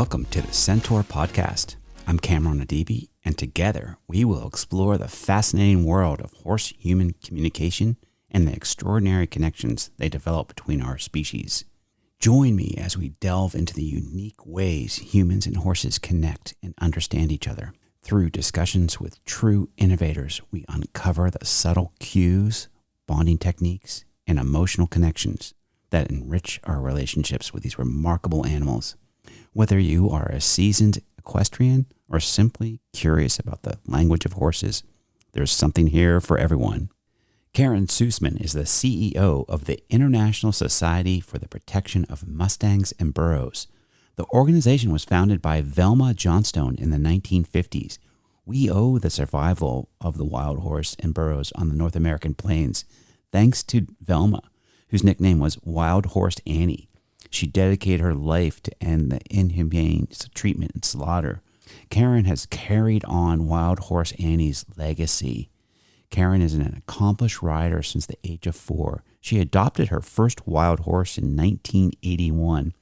Welcome to the Centaur Podcast. I'm Cameron Adibi, and together we will explore the fascinating world of horse-human communication and the extraordinary connections they develop between our species. Join me as we delve into the unique ways humans and horses connect and understand each other. Through discussions with true innovators, we uncover the subtle cues, bonding techniques, and emotional connections that enrich our relationships with these remarkable animals. Whether you are a seasoned equestrian or simply curious about the language of horses, there's something here for everyone. Karen Sussman is the CEO of the International Society for the Protection of Mustangs and Burros. The organization was founded by Velma Johnstone in the 1950s. We owe the survival of the wild horse and burros on the North American plains thanks to Velma, whose nickname was Wild Horse Annie. She dedicated her life to end the inhumane treatment and slaughter. Karen has carried on Wild Horse Annie's legacy. Karen is an accomplished rider since the age of 4. She adopted her first wild horse in 1981.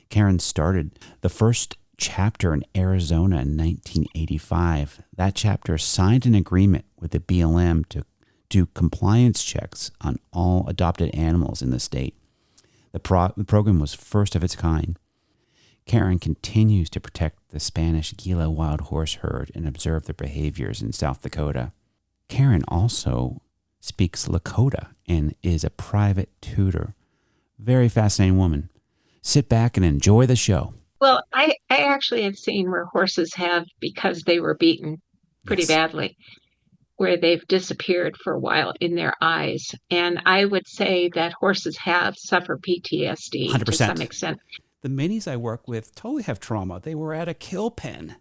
Karen started the first chapter in Arizona in 1985. That chapter signed an agreement with the BLM to do compliance checks on all adopted animals in the state. The program was first of its kind. Karen continues to protect the Spanish Gila wild horse herd and observe their behaviors in South Dakota. Karen also speaks Lakota and is a private tutor. Very fascinating woman. Sit back and enjoy the show. Well, I actually have seen where horses have, because they were beaten pretty Yes, badly, where they've disappeared for a while in their eyes. And I would say that horses have suffered PTSD to some 100%. extent. The minis I work with totally have trauma. They were at a kill pen.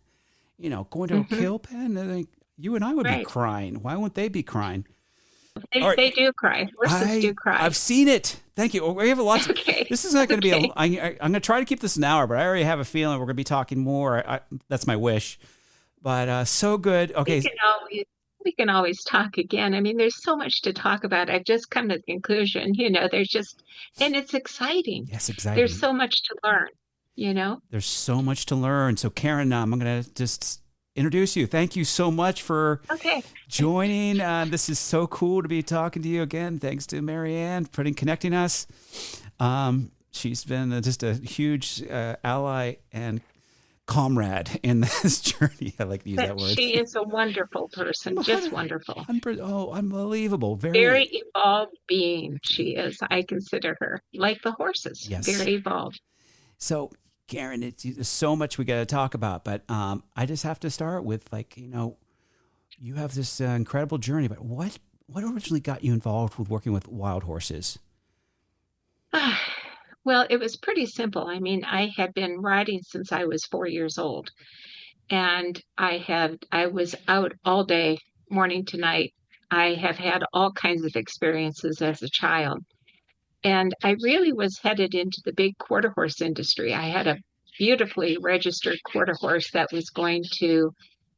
Going to a Hmm. kill pen, and you and I would be Right. crying. Why wouldn't they be crying? They, All right, they do cry. Horses do cry. I've seen it. Thank you. We have a lot. Okay. This is not going to be Okay. I'm going to try to keep this an hour, but I already have a feeling we're going to be talking more. That's my wish. But so good. We Okay. can always we can always talk again. I mean, there's so much to talk about. I've just come to the conclusion, and it's exciting. Yes, There's exciting. so much to learn, you know? There's so much to learn. So Karen, I'm going to just introduce you. Thank you so much for Okay. joining. This is so cool to be talking to you again. Thanks to Marianne for connecting us. She's been just a huge ally and comrade in this journey. I like to use But that word. she is a wonderful person, just wonderful. Unbelievable. Very Very, evolved being she is. I consider her like the horses, yes. very evolved. So, Karen, there's so much we got to talk about, but I just have to start with you have this incredible journey, but what originally got you involved with working with wild horses? Well, it was pretty simple. I mean, I had been riding since I was 4 years old, and I was out all day, morning to night. I have had all kinds of experiences as a child. And I really was headed into the big quarter horse industry. I had a beautifully registered quarter horse that was going to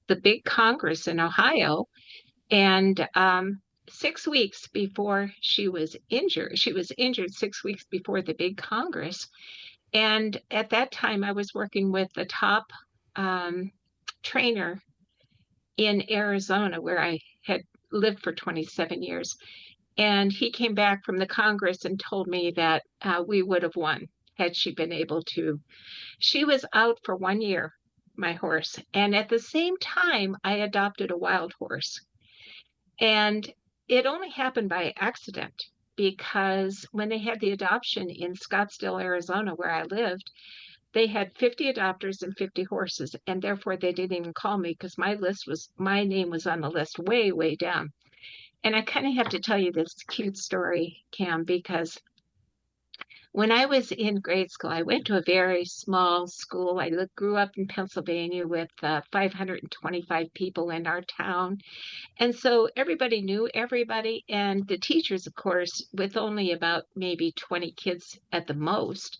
the big Congress in Ohio. And 6 weeks before she was injured 6 weeks before the big Congress. And at that time, I was working with the top um, trainer in Arizona, where I had lived for 27 years. And he came back from the Congress and told me that we would have won had she been able to. She was out for 1 year, my horse. And at the same time, I adopted a wild horse. And it only happened by accident because when they had the adoption in Scottsdale, Arizona, where I lived, they had 50 adopters and 50 horses. And therefore, they didn't even call me because my name was on the list way, way down. And I kind of have to tell you this cute story, Cam, because when I was in grade school, I went to a very small school. Grew up in Pennsylvania with 525 people in our town. And so everybody knew everybody. And the teachers, of course, with only about maybe 20 kids at the most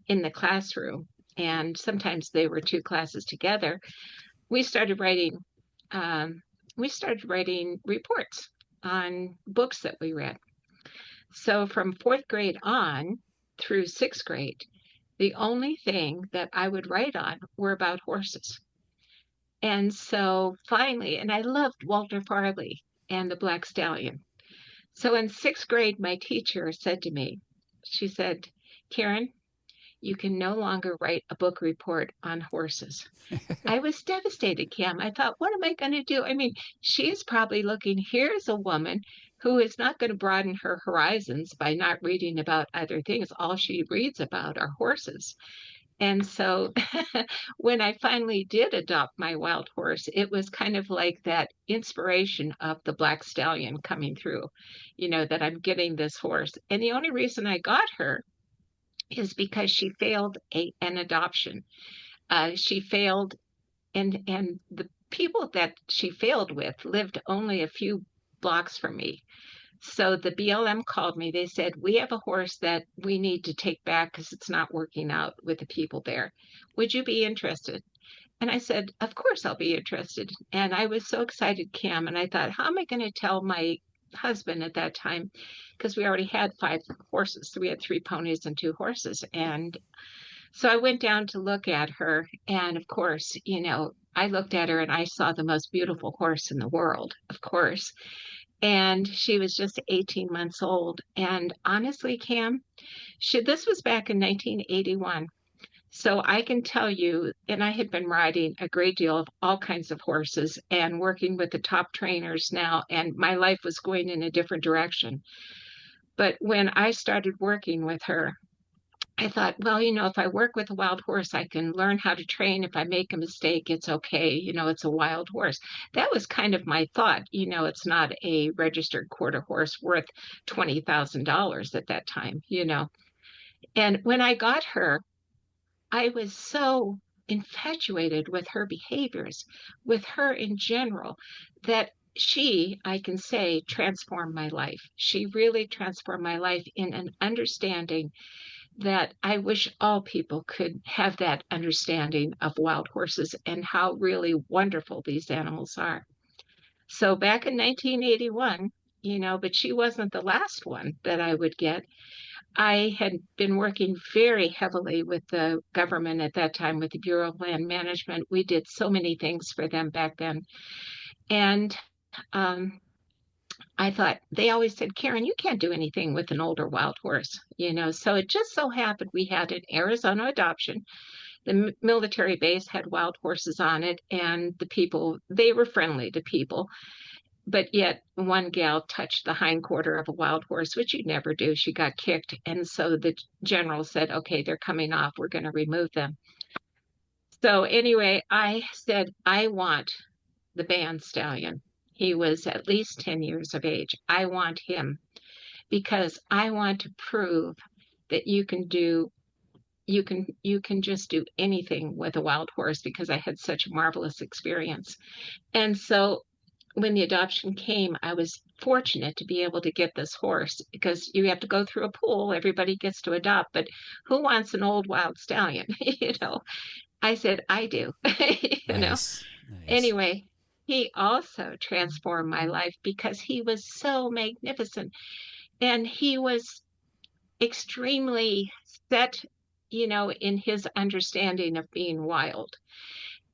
in the classroom, and sometimes they were two classes together, we started writing we started writing reports on books that we read. So from fourth grade on through sixth grade, The only thing that I would write on were about horses. And so finally, and I loved Walter Farley and the Black Stallion. So in sixth grade, my teacher said to me, she said, Karen, you can no longer write a book report on horses. I was devastated, Cam. I thought, what am I going to do? I mean, she is probably looking, here's a woman who is not going to broaden her horizons by not reading about other things. All she reads about are horses. And so when I finally did adopt my wild horse, it was kind of like that inspiration of the Black Stallion coming through, that I'm getting this horse. And the only reason I got her is because she failed an adoption. She failed, and the people that she failed with lived only a few blocks from me. So the BLM called me. They said, we have a horse that we need to take back because it's not working out with the people there. Would you be interested? And I said, of course I'll be interested. And I was so excited, Cam. And I thought, how am I going to tell my husband at that time? Because we already had 5 horses. So we had 3 ponies and 2 horses. And so I went down to look at her. And of course, I looked at her and I saw the most beautiful horse in the world, of course. And she was just 18 months old. And honestly, Cam, this was back in 1981. So I can tell you, and I had been riding a great deal of all kinds of horses and working with the top trainers now, and my life was going in a different direction. But when I started working with her, I thought, well, if I work with a wild horse, I can learn how to train. If I make a mistake, it's okay. It's a wild horse. That was kind of my thought. It's not a registered quarter horse worth $20,000 at that time. And when I got her, I was so infatuated with her behaviors, with her in general, that I can say, transformed my life. She really transformed my life in an understanding that I wish all people could have that understanding of wild horses and how really wonderful these animals are. So back in 1981, but she wasn't the last one that I would get. I had been working very heavily with the government at that time, with the Bureau of Land Management. We did so many things for them back then. And um, I thought, they always said, Karen, you can't do anything with an older wild horse. So it just so happened we had an Arizona adoption. The military base had wild horses on it, and the people, they were friendly to people. But yet, one gal touched the hindquarter of a wild horse, which you'd never do. She got kicked. And so the general said, okay, they're coming off. We're going to remove them. So, anyway, I said, I want the band stallion. He was at least 10 years of age. I want him because I want to prove that you can just do anything with a wild horse because I had such a marvelous experience. And so when the adoption came, I was fortunate to be able to get this horse because you have to go through a pool. Everybody gets to adopt, but who wants an old wild stallion? I said, I do. you know. Nice. Nice. Anyway, he also transformed my life because he was so magnificent and he was extremely set, in his understanding of being wild.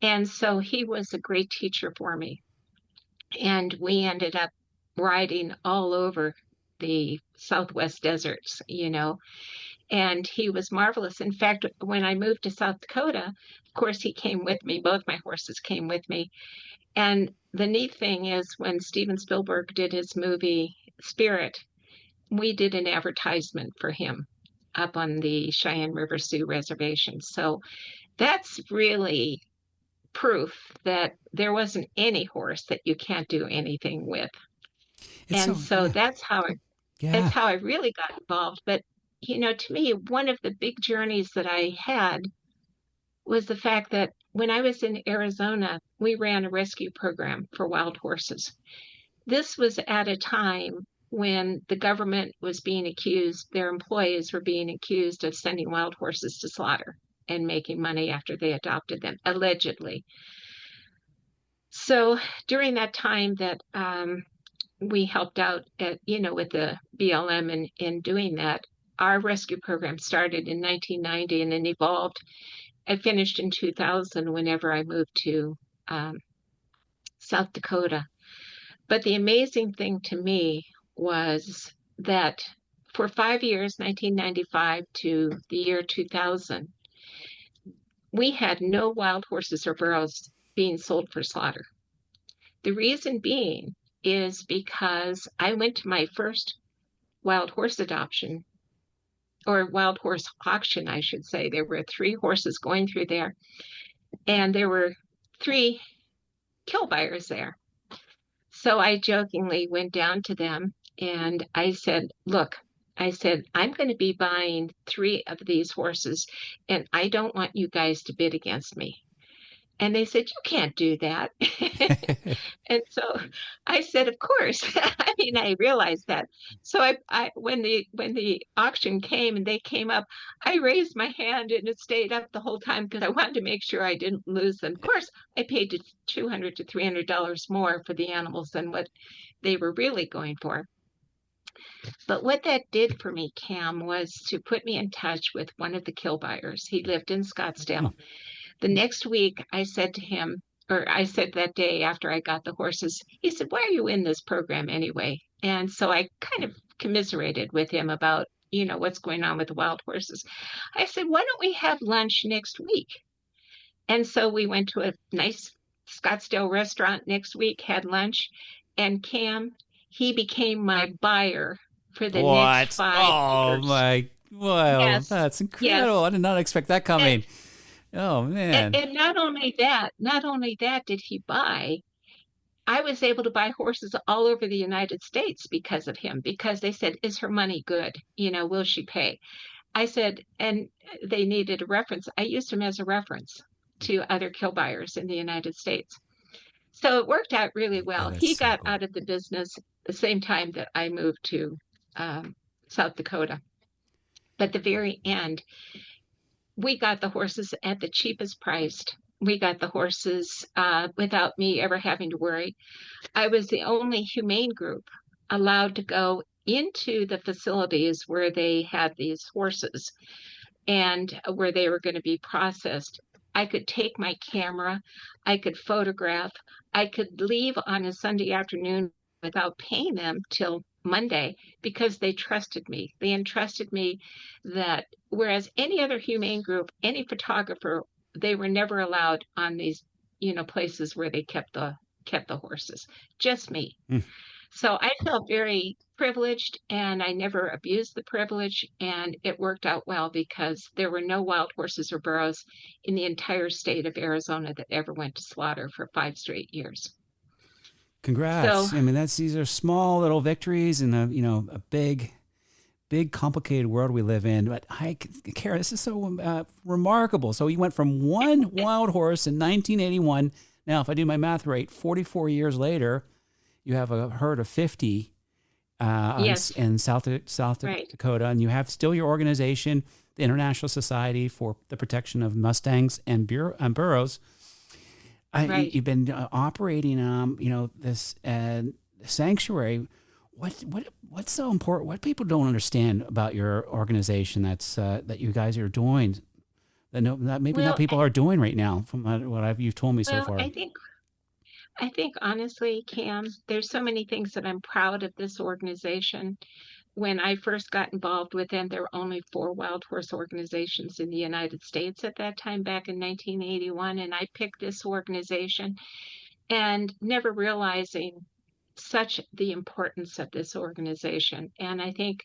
And so he was a great teacher for me. And we ended up riding all over the Southwest deserts. And he was marvelous. In fact, when I moved to South Dakota, of course, he came with me. Both my horses came with me. And the neat thing is when Steven Spielberg did his movie Spirit, we did an advertisement for him up on the Cheyenne River Sioux Reservation. So that's really proof that there wasn't any horse that you can't do anything with. It's And so, so yeah. that's Yeah. how I really got involved. But to me, one of the big journeys that I had was the fact that when I was in Arizona, we ran a rescue program for wild horses. This was at a time when the government was being accused, their employees were being accused of sending wild horses to slaughter and making money after they adopted them, allegedly. So during that time that we helped out with the BLM in doing that, our rescue program started in 1990 and then evolved. I finished in 2000 whenever I moved to um, South Dakota. But the amazing thing to me was that for 5 years, 1995 to the year 2000, we had no wild horses or burros being sold for slaughter. The reason being is because I went to my first wild horse adoption or wild horse auction, I should say. There were three horses going through there, and there were three kill buyers there. So I jokingly went down to them and I said, look, I said, I'm going to be buying three of these horses, and I don't want you guys to bid against me. And they said, you can't do that. And so I said, of course. I mean, I realized that. So when the auction came and they came up, I raised my hand and it stayed up the whole time because I wanted to make sure I didn't lose them. Of course, I paid $200 to $300 more for the animals than what they were really going for. But what that did for me, Cam, was to put me in touch with one of the kill buyers. He lived in Scottsdale. The next week, I said to him, or I said that day after I got the horses, he said, why are you in this program anyway? And so I kind of commiserated with him about, what's going on with the wild horses. I said, why don't we have lunch next week? And so we went to a nice Scottsdale restaurant next week, had lunch, and Cam, he became my buyer for the next What? 5 years. Oh my! Well, Yes, that's incredible. yes. I did not expect that And, coming. Oh and, man. and not only that did he buy, I was able to buy horses all over the United States because of him, because they said, is her money good? Will she pay? I said, and they needed a reference. I used him as a reference to other kill buyers in the United States. So it worked out really Oh, well. that's He so got cool. out of the business the same time that I moved to South Dakota. But the very end, we got the horses at the cheapest priced. We got the horses without me ever having to worry. I was the only humane group allowed to go into the facilities where they had these horses and where they were going to be processed. I could take my camera, I could photograph, I could leave on a Sunday afternoon without paying them till Monday because they trusted me. They entrusted me that whereas any other humane group, any photographer, they were never allowed on these, places where they kept the horses. Just me. Hmm. So I felt very privileged and I never abused the privilege. And it worked out well because there were no wild horses or burros in the entire state of Arizona that ever went to slaughter for 5 straight years. So, Congrats. I mean, these are small little victories in a big complicated world we live in. But Kara, this is so remarkable. So you went from one wild horse in 1981. Now, if I do my math right, 44 years later, you have a herd of 50 yes, in South right, Dakota, and you have still your organization, the International Society for the Protection of Mustangs and Burros. right. You've been operating, this sanctuary. What's so important? What people don't understand about your organization that you guys are doing that maybe not Well, people are doing right now from you've told me so well, far. I think honestly, Cam, there's so many things that I'm proud of this organization. When I first got involved with them, there were only four wild horse organizations in the United States at that time, back in 1981. And I picked this organization and never realizing such the importance of this organization. And I think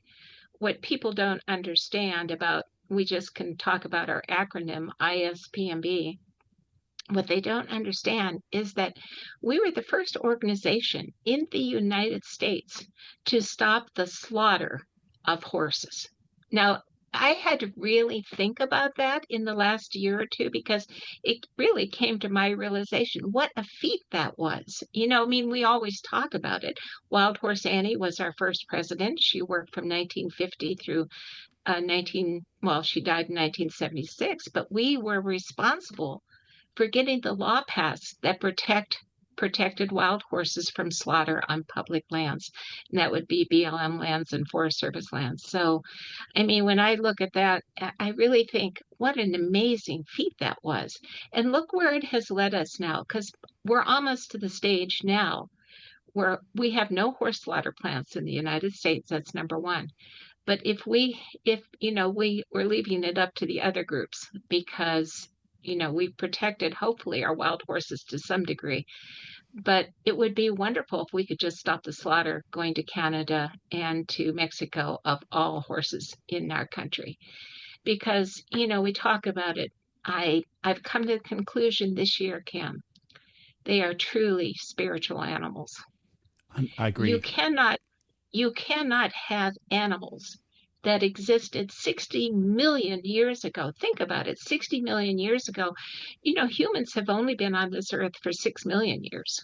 what people don't understand about, we just can talk about our acronym ISPMB. What they don't understand is that we were the first organization in the United States to stop the slaughter of horses. Now, I had to really think about that in the last year or two because it really came to my realization what a feat that was. I mean, we always talk about it. Wild Horse Annie was our first president. She worked from 1950 through well, she died in 1976, but we were responsible for getting the law passed that protect protected wild horses from slaughter on public lands. And that would be BLM lands and Forest Service lands. So, I mean, when I look at that, I really think what an amazing feat that was. And look where it has led us now, because we're almost to the stage now where we have no horse slaughter plants in the United States. That's number one. But if we're leaving it up to the other groups because we've protected hopefully our wild horses to some degree, but it would be wonderful if we could just stop the slaughter going to Canada and to Mexico of all horses in our country. Because, we talk about it. I've come to the conclusion this year, Cam, they are truly spiritual animals. I You agree. cannot you cannot have animals that existed 60 million years ago. Think about it, 60 million years ago. Humans have only been on this earth for 6 million years.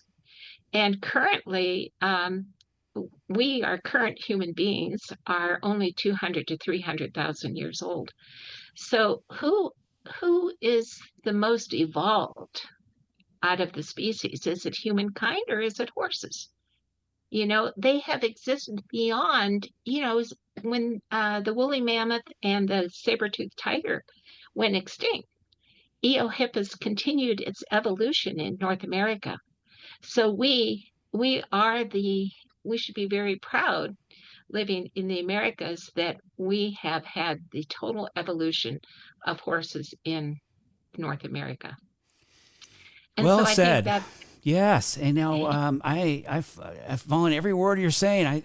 And currently, our current human beings are only 200 to 300,000 years old. So who is the most evolved out of the species? Is it humankind or is it horses? They have existed beyond, when the woolly mammoth and the saber-toothed tiger went extinct. Eohippus continued its evolution in North America. So we should be very proud living in the Americas that we have had the total evolution of horses in North America. And so Well I think said. that, Yes, and now I've followed every word you're saying.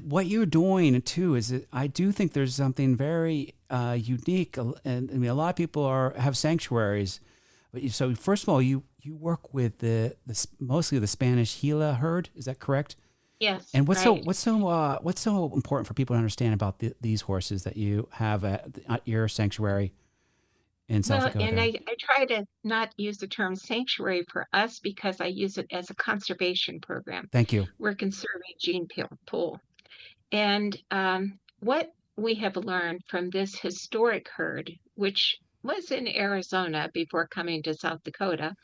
What you're doing too is that I do think there's something very unique, and I mean a lot of people have sanctuaries, but so first of all, you work with mostly the Spanish Gila herd. Is that correct? yes, And right. what's so important for people to understand about these horses that you have at your sanctuary in South Well, and Dakota? I try to not use the term sanctuary for us because I use it as a conservation program. Thank you. We're conserving gene pool. And what we have learned from this historic herd, which was in Arizona before coming to South Dakota,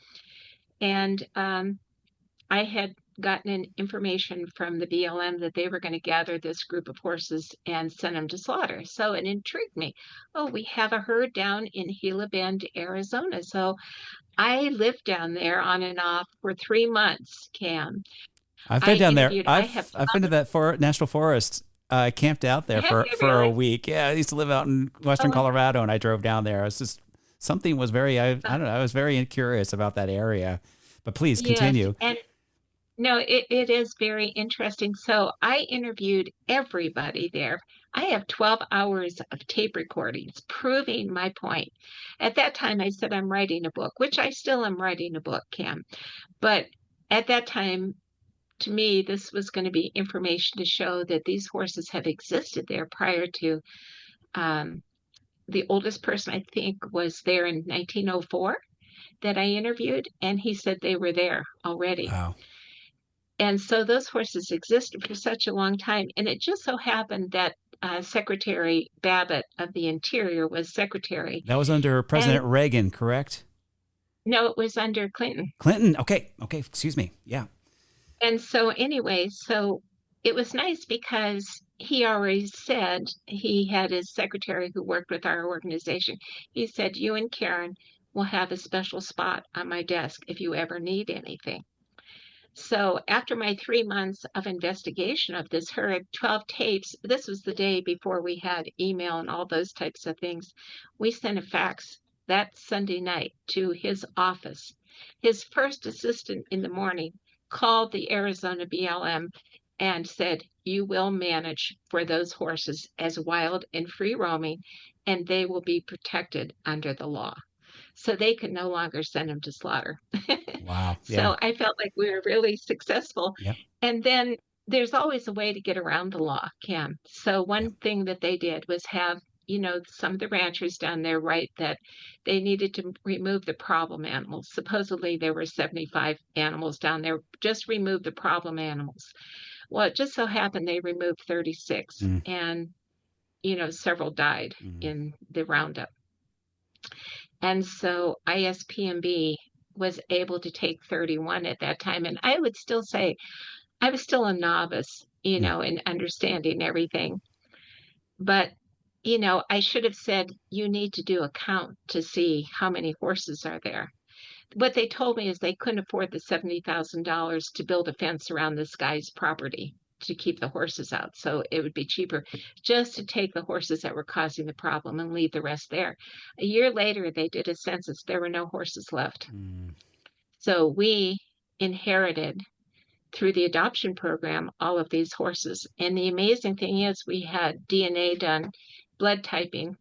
and I had gotten information from the BLM that they were going to gather this group of horses and send them to slaughter. So it intrigued me. Oh, we have a herd down in Gila Bend, Arizona. So I lived down there on and off for 3 months, Cam. I've been I down there. interviewed, I have, I've been to that national forest. I camped out there have for you a really? week. Yeah, I used to live out in western Oh, Colorado, and I drove down there. It was just something was very I don't know. I was very curious about that area. But please yes. continue. And no, it is very interesting. So I interviewed everybody there. I have 12 hours of tape recordings proving my point. At that time, I said I'm writing a book, which I still am writing a book, Cam. But at that time, to me, this was going to be information to show that these horses have existed there prior to um, the oldest person I think was there in 1904 that I interviewed, and he said they were there already. Wow, And so those horses existed for such a long time. And it just so happened that Secretary Babbitt of the Interior was secretary. that was under And President Reagan, correct? no, it was under Clinton. Clinton. Okay, okay. Excuse me. Yeah. And so, anyway, so it was nice because he already said he had his secretary who worked with our organization. He said, "You and Karen will have a special spot on my desk if you ever need anything." So after my 3 months of investigation of this herd, 12 tapes, this was the day before we had email and all those types of things. We sent a fax that Sunday night to his office. His first assistant in the morning called the Arizona BLM and said, "You will manage for those horses as wild and free roaming, and they will be protected under the law." So they could no longer send them to slaughter. Wow. Yeah. So I felt like we were really successful. Yeah. And then there's always a way to get around the law, Cam. So Yeah. one thing that they did was have, some of the ranchers down there write that they needed to remove the problem animals. Supposedly there were 75 animals down there. Just remove the problem animals. Well, it just so happened they removed 36 Mm, and, several died mm. in the roundup. And so ISPMB was able to take 31 at that time. And I would still say I was still a novice, Mm. in understanding everything. But, I should have said, you need to do a count to see how many horses are there. What they told me is they couldn't afford the $70,000 to build a fence around this guy's property to keep the horses out. So it would be cheaper just to take the horses that were causing the problem and leave the rest there. A year later, they did a census. There were no horses left. Mm. So we inherited through the adoption program all of these horses. And the amazing thing is we had DNA done, blood typing,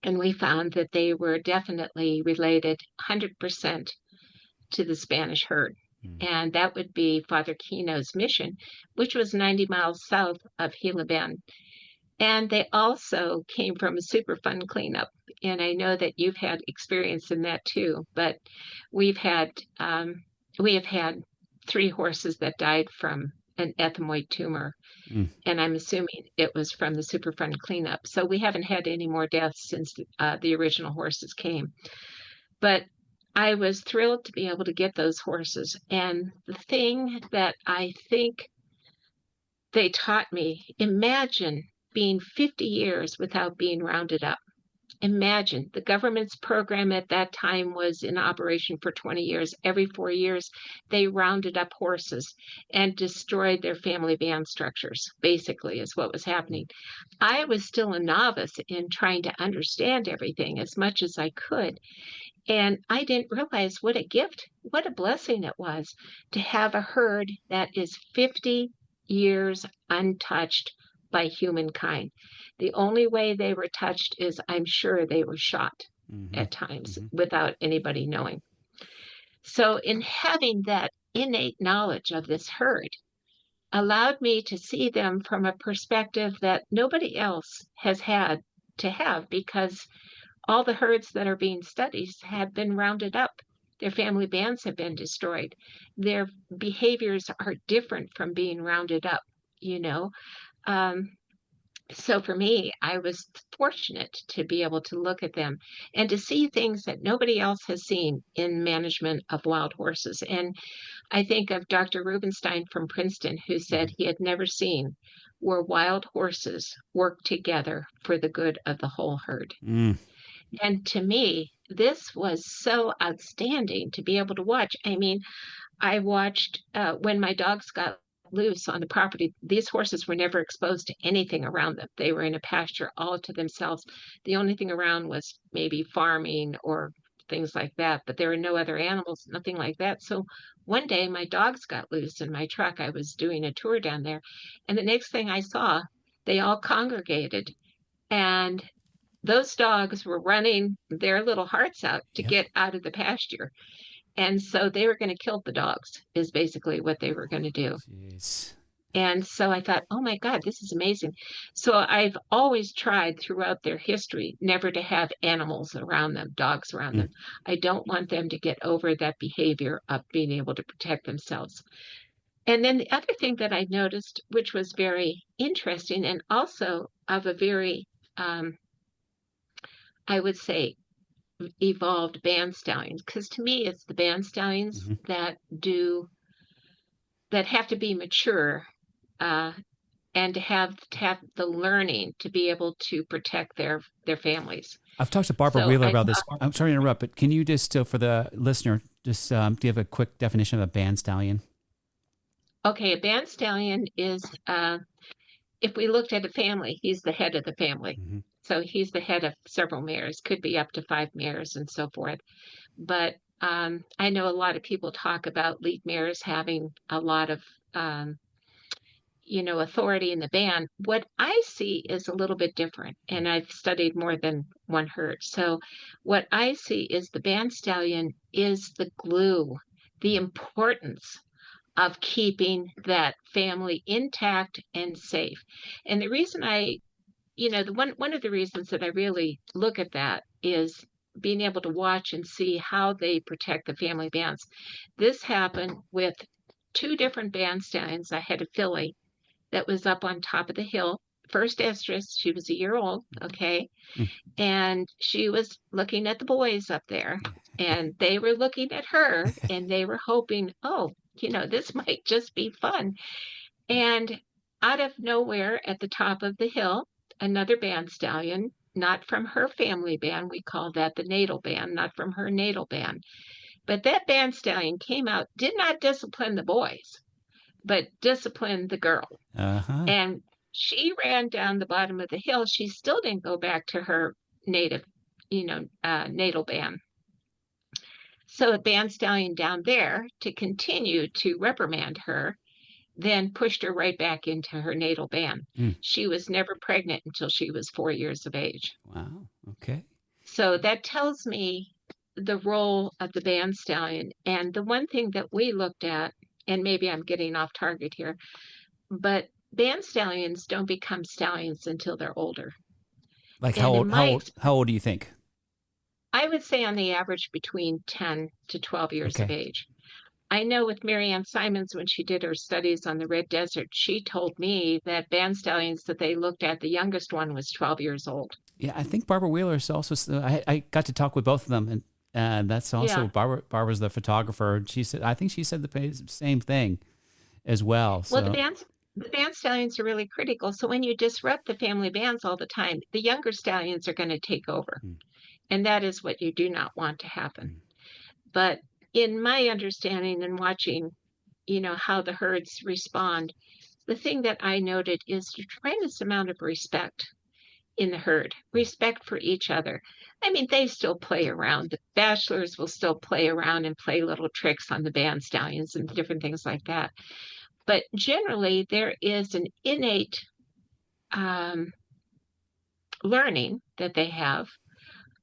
and we found that they were definitely related 100% to the Spanish herd. Mm. And that would be Father Kino's mission, which was 90 miles south of Gila Bend. And they also came from a Superfund cleanup. And I know that you've had experience in that too, but we've had we have had 3 horses that died from an ethmoid tumor, Mm. and I'm assuming it was from the Superfund cleanup. So we haven't had any more deaths since the original horses came. But I was thrilled to be able to get those horses. And the thing that I think they taught me, imagine being 50 years without being rounded up. Imagine the government's program at that time was in operation for 20 years. Every 4 years, they rounded up horses and destroyed their family band structures, basically, is what was happening. I was still a novice in trying to understand everything as much as I could. And I didn't realize what a gift, what a blessing it was to have a herd that is 50 years untouched by humankind. The only way they were touched is I'm sure they were shot Mm-hmm. at times Mm-hmm. without anybody knowing. So, in having that innate knowledge of this herd, allowed me to see them from a perspective that nobody else has had to have because all the herds that are being studied have been rounded up. Their family bands have been destroyed. Their behaviors are different from being rounded up, you know. Um, so for me, I was fortunate to be able to look at them and to see things that nobody else has seen in management of wild horses. And I think of Dr. Rubenstein from Princeton, who said Mm-hmm. he had never seen where wild horses work together for the good of the whole herd. Mm. And to me, this was so outstanding to be able to watch. I mean, I watched when my dogs got loose on the property. These horses were never exposed to anything around them. They were in a pasture all to themselves. The only thing around was maybe farming or things like that, but there were no other animals, nothing like that. So one day my dogs got loose in my truck. I was doing a tour down there, and the next thing I saw, they all congregated. And those dogs were running their little hearts out to Yep. get out of the pasture. And so they were going to kill the dogs, is basically what they were going to do. Jeez. And so I thought, oh my God, this is amazing. So I've always tried throughout their history never to have animals around them, dogs around Mm. them. I don't want them to get over that behavior of being able to protect themselves. And then the other thing that I noticed, which was very interesting and also of a very, I would say, evolved band stallions, because to me it's the band stallions Mm-hmm. that have to be mature, uh, and to have the learning to be able to protect their families. I've talked to Barbara So Wheeler I about this. thought, I'm sorry to interrupt, but can you just, for the listener, just give a quick definition of a band stallion? okay, a band stallion is, if we looked at a family, he's the head of the family. Mm-hmm. So he's the head of several mares, could be up to 5 mares and so forth. But I know a lot of people talk about lead mares having a lot of um, authority in the band. What I see is a little bit different, and I've studied more than one herd. So what I see is the band stallion is the glue, the importance of keeping that family intact and safe. And the reason one of the reasons that I really look at that is being able to watch and see how they protect the family bands. This happened with 2 different band stallions. I had a filly that was up on top of the hill first estrus. She was a year old, okay? Mm. And she was looking at the boys up there, and they were looking at her, and they were hoping, oh, this might just be fun. And out of nowhere, at the top of the hill, another band stallion, not from her family band, we call that the natal band, not from her natal band, but that band stallion came out, did not discipline the boys, but disciplined the girl. Uh-huh. And she ran down the bottom of the hill. She still didn't go back to her native, natal band. So a band stallion down there, to continue to reprimand her, then pushed her right back into her natal band. Mm. She was never pregnant until she was 4 years of age. Wow. Okay. So that tells me the role of the band stallion. And the one thing that we looked at, and maybe I'm getting off target here, but band stallions don't become stallions until they're older. Like how And in old? How my, old? How old do you think? I would say on the average between 10 to 12 years of Okay. age. I know with Marianne Simons, when she did her studies on the Red Desert, she told me that band stallions that they looked at, the youngest one was 12 years old. Yeah, I think Barbara Wheeler is also. I got to talk with both of them, and that's also Yeah. Barbara. Barbara's the photographer. And she said, I think she said the same thing as well. Well, So the band stallions are really critical. So when you disrupt the family bands all the time, the younger stallions are going to take over. mm, And that is what you do not want to happen. mm, But in my understanding and watching, how the herds respond, the thing that I noted is a tremendous amount of respect in the herd, respect for each other. I mean, they still play around. The bachelors will still play around and play little tricks on the band stallions and different things like that. But generally, there is an innate um, learning that they have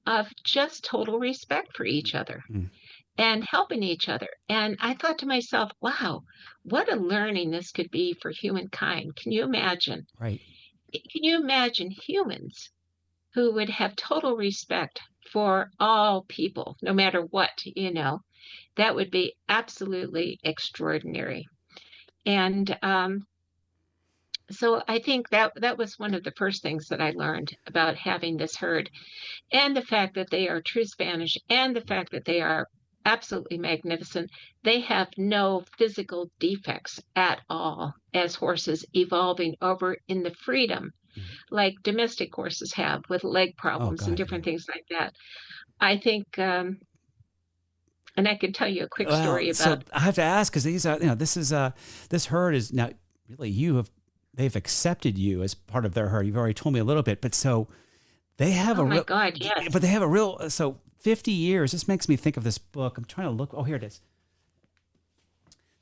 of just total respect for each other mm, and helping each other. And I thought to myself, wow, what a learning this could be for humankind. Can you imagine? right. Can you imagine humans who would have total respect for all people, no matter what? That would be absolutely extraordinary. And so I think that was one of the first things that I learned about having this herd, and the fact that they are true Spanish, and the fact that they are absolutely magnificent. They have no physical defects at all as horses evolving over in the freedom Mm. like domestic horses have with leg Oh problems and God, yeah. different things like that. I think, and I can tell you a quick Well, story so about, I have to ask because these are, this is this herd is now really they've accepted you as part of their herd. You've already told me a little bit, but so they have oh a my real, God, yes. but they have a real. So 50 years. This makes me think of this book. I'm trying to look. Oh, here it is.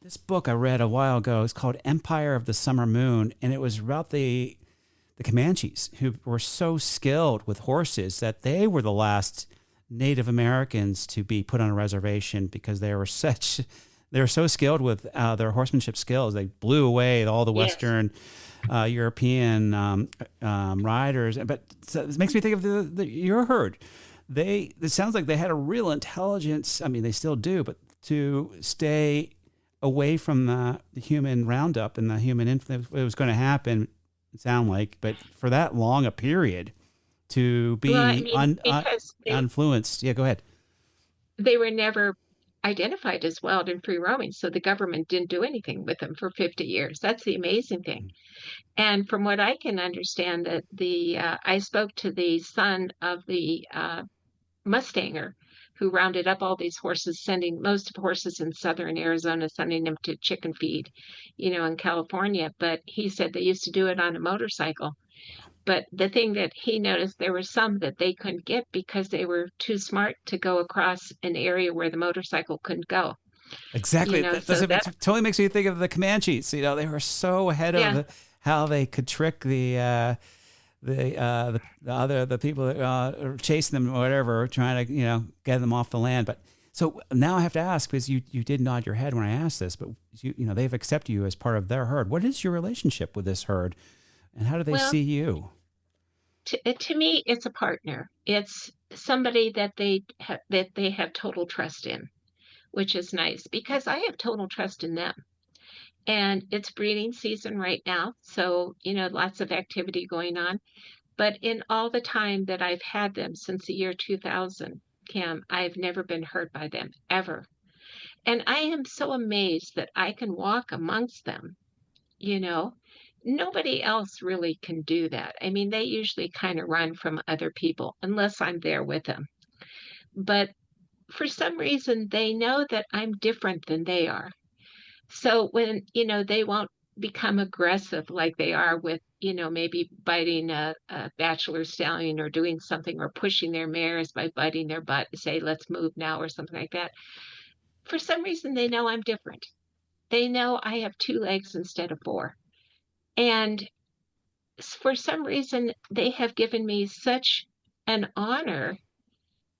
This book I read a while ago is called Empire of the Summer Moon, and it was about the Comanches, who were so skilled with horses that they were the last Native Americans to be put on a reservation because they were so skilled with their horsemanship skills. They blew away all the Yes. Western European riders. But so this makes me think of your herd. It sounds like they had a real intelligence. I mean, they still do, but to stay away from the human roundup and the human influence, it was going to happen. It sound like, but for that long a period to Well, I be mean, because influenced. Yeah, go ahead. they were never identified as wild and free roaming, so the government didn't do anything with them for 50 years. That's the amazing thing. And from what I can understand, that I spoke to the son of the Mustanger who rounded up all these horses, sending most of horses in southern Arizona, sending them to chicken feed, in California. But he said they used to do it on a motorcycle. But the thing that he noticed, there were some that they couldn't get because they were too smart to go across an area where the motorcycle couldn't go. Exactly. So It that, totally makes me think of the Comanches. They were so ahead yeah. of how they could trick the people that are chasing them or whatever, trying to get them off the land. But so now I have to ask, because you did nod your head when I asked this, but they've accepted you as part of their herd. What is your relationship with this herd, and how do they Well, see you? to me, it's a partner. It's somebody that they have total trust in, which is nice because I have total trust in them. and it's breeding season right now. So, lots of activity going on. But in all the time that I've had them since the year 2000, Cam, I've never been hurt by them, ever. And I am so amazed that I can walk amongst them, you know. Nobody else really can do that. I mean, they usually kind of run from other people unless I'm there with them. But for some reason, they know that I'm different than they are. So when, they won't become aggressive like they are with, maybe biting a bachelor stallion or doing something or pushing their mares by biting their butt and say, let's move now or something like that. For some reason, they know I'm different. They know I have two legs instead of four. And for some reason, they have given me such an honor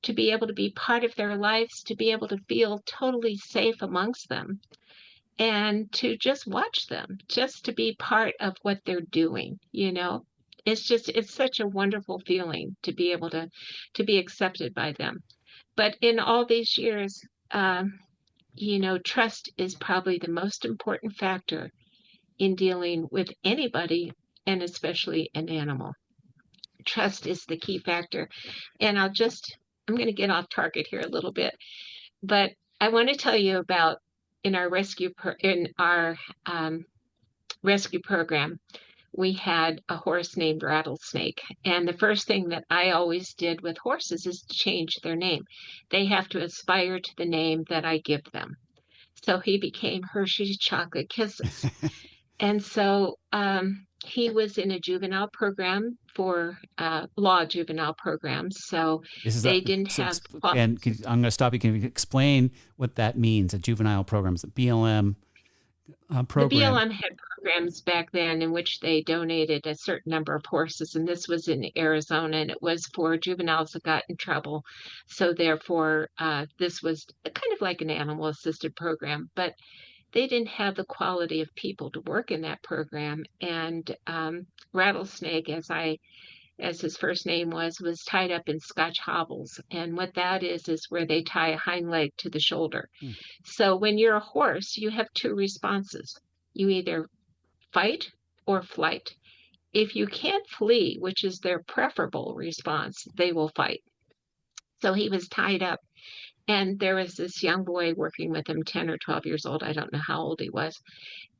to be able to be part of their lives, to be able to feel totally safe amongst them, and to just watch them, just to be part of what they're doing. It's such a wonderful feeling to be able to be accepted by them. But in all these years, trust is probably the most important factor in dealing with anybody, and especially an animal. Trust is the key factor. And I'm going to get off target here a little bit, but I want to tell you about in our um, rescue program, we had a horse named Rattlesnake. And the first thing that I always did with horses is to change their name. They have to aspire to the name that I give them. So he became Hershey's Chocolate Kisses. And so he was in a juvenile program for law juvenile programs. So This is a they didn't so. have, And I'm going to stop you. Can you explain what that means? A juvenile program is a BLM the program. BLM had programs back then in which they donated a certain number of horses. And this was in Arizona, and it was for juveniles that got in trouble. So therefore, this was kind of like an animal assisted program. But they didn't have the quality of people to work in that program. And Rattlesnake, as his first name was tied up in Scotch hobbles. And what that is where they tie a hind leg to the shoulder. Hmm. So when you're a horse, you have two responses. You either fight or flight. If you can't flee, which is their preferable response, they will fight. So he was tied up. And there was this young boy working with him, 10 or 12 years old. I don't know how old he was.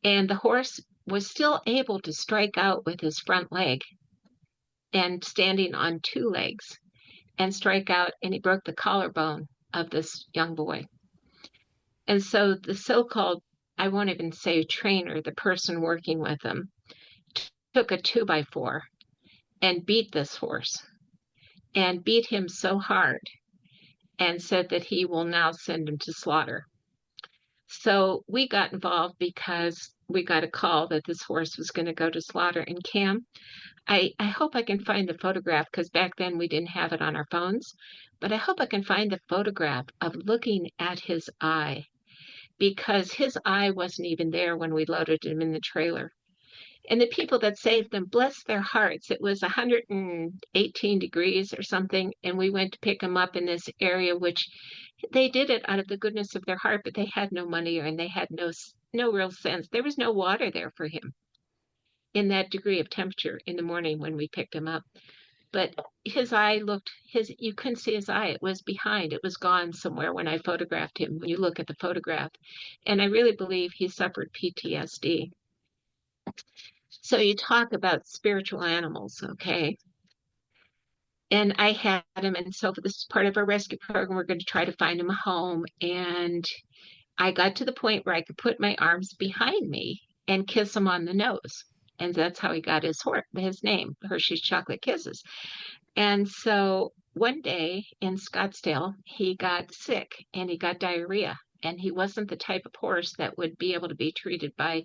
And the horse was still able to strike out with his front leg and standing on two legs and strike out. And he broke the collarbone of this young boy. And so the so-called, I won't even say trainer, the person working with him, took a 2x4 and beat this horse and beat him so hard and said that he will now send him to slaughter. So we got involved because we got a call that this horse was going to go to slaughter. And Cam, I hope I can find the photograph because back then we didn't have it on our phones, but I hope I can find the photograph of looking at his eye because his eye wasn't even there when we loaded him in the trailer. And the people that saved them, bless their hearts, it was 118 degrees or something, and we went to pick him up in this area, which they did it out of the goodness of their heart, but they had no money and they had no real sense. There was no water there for him in that degree of temperature in the morning when we picked him up. But his eye looked his you couldn't see his eye. It was behind. It was gone somewhere when I photographed him. When you look at the photograph, and I really believe he suffered PTSD. So you talk about spiritual animals, okay? And I had him, and so for this part of our rescue program, we're going to try to find him a home. And I got to the point where I could put my arms behind me and kiss him on the nose. And that's how he got his name, Hershey's Chocolate Kisses. And so one day in Scottsdale, he got sick and he got diarrhea. And he wasn't the type of horse that would be able to be treated by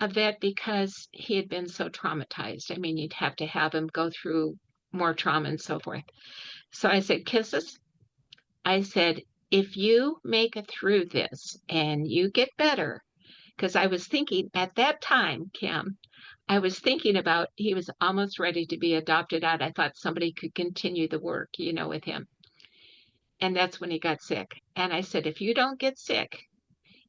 a vet because he had been so traumatized. I mean, you'd have to have him go through more trauma and so forth. So I said, Kisses, I said, if you make it through this and you get better, because I was thinking at that time, Kim, I was thinking about he was almost ready to be adopted out. I thought somebody could continue the work, with him. And that's when he got sick. And I said, if you don't get sick,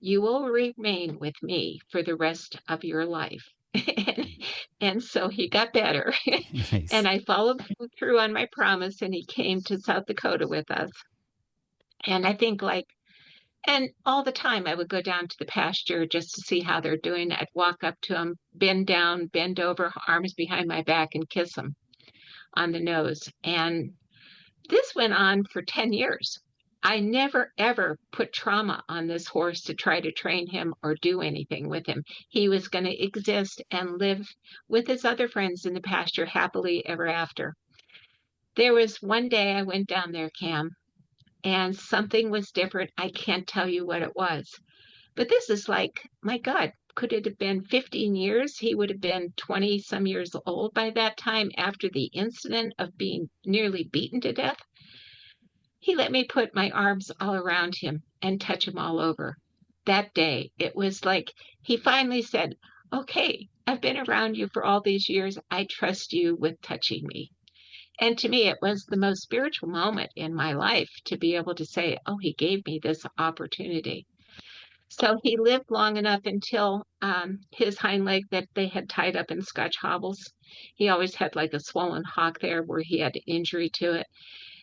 you will remain with me for the rest of your life. and, and so he got better. Nice. And I followed through on my promise, and he came to South Dakota with us. And I think, like, and all the time I would go down to the pasture just to see how they're doing. I'd walk up to them, bend down, bend over, arms behind my back, and kiss them on the nose. And this went on for 10 years. I never ever put trauma on this horse to try to train him or do anything with him. He was going to exist and live with his other friends in the pasture happily ever after. There was one day I went down there, Cam, and something was different. I can't tell you what it was. But this is like, my God, could it have been 15 years? He would have been 20 some years old by that time after the incident of being nearly beaten to death. He let me put my arms all around him and touch him all over. That day, it was like he finally said, "Okay, I've been around you for all these years. I trust you with touching me." And to me, it was the most spiritual moment in my life to be able to say, "Oh, he gave me this opportunity." So he lived long enough until his hind leg that they had tied up in Scotch hobbles. He always had like a swollen hock there where he had injury to it.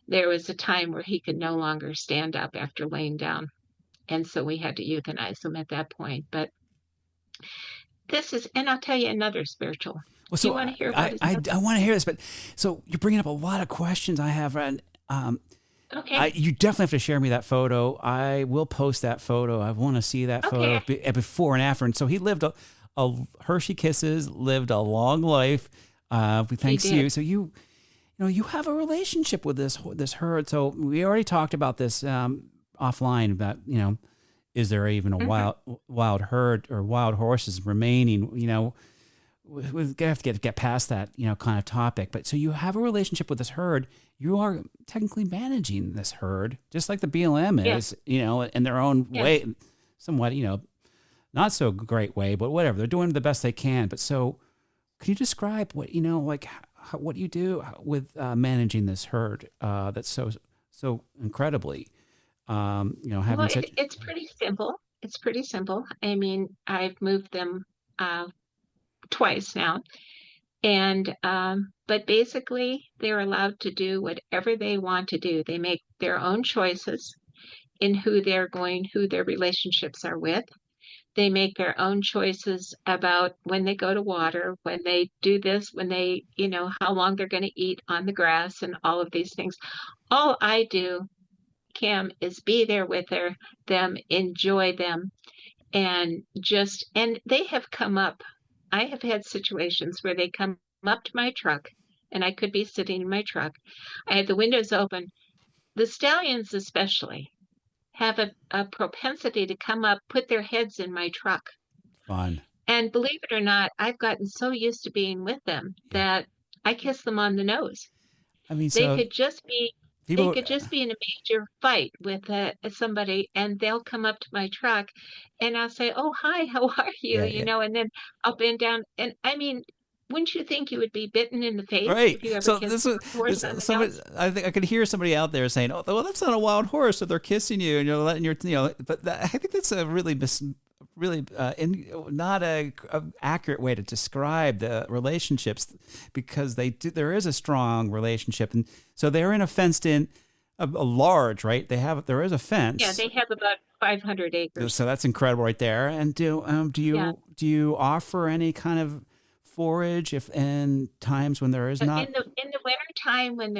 There was a time where he could no longer stand up after laying down. And so we had to euthanize him at that point. But this is, and I'll tell you another spiritual. Well, Do you so want to hear about I, his I, other? I want to hear this, but so you're bringing up a lot of questions I have, and Okay. you definitely have to share me that photo. I will post that photo. I want to see that photo Okay. of before and after. And so he lived a Hershey Kisses, lived a long life. We He thanks you. did. So you have a relationship with this herd. So we already talked about this offline about is there even a Hmm. wild herd or wild horses remaining? We have to get past that kind of topic. But so you have a relationship with this herd. You are technically managing this herd, just like the BLM Yes. is, in their own Yes. way, somewhat, not so great way, but whatever. They're doing the best they can. But so, can you describe what like what you do with managing this herd that's so incredibly, having Well, such it's pretty simple. It's pretty simple. I mean, I've moved them uh, twice now. And but basically, they're allowed to do whatever they want to do. They make their own choices in who their relationships are with. They make their own choices about when they go to water, when they do this, when they, how long they're going to eat on the grass and all of these things. All I do, Cam, is be there with them, enjoy them, and they have come up. I have had situations where they come up to my truck and I could be sitting in my truck. I have the windows open. The stallions, especially, have a propensity to come up, put their heads in my truck. fun. And believe it or not, I've gotten so used to being with them Yeah, that I kiss them on the nose. I mean, They so could just be they people, could just be in a major fight with somebody, and they'll come up to my truck, and I'll say, "Oh, hi, how are you?" yeah, yeah. And then I'll bend down, and I mean, wouldn't you think you would be bitten in the face Right. if you ever So kissed this is a horse this on the somebody. nose? I think I could hear somebody out there saying, "Oh, well, that's not a wild horse." So they're kissing you, and you're letting But I think that's a really not a accurate way to describe the relationships, because there is a strong relationship, and so they're in a fenced in, a large, right. There is a Yeah, fence. they have about 500 acres. So that's incredible right there. And Yeah. do you offer any kind of forage if in times when there is not? In the winter time when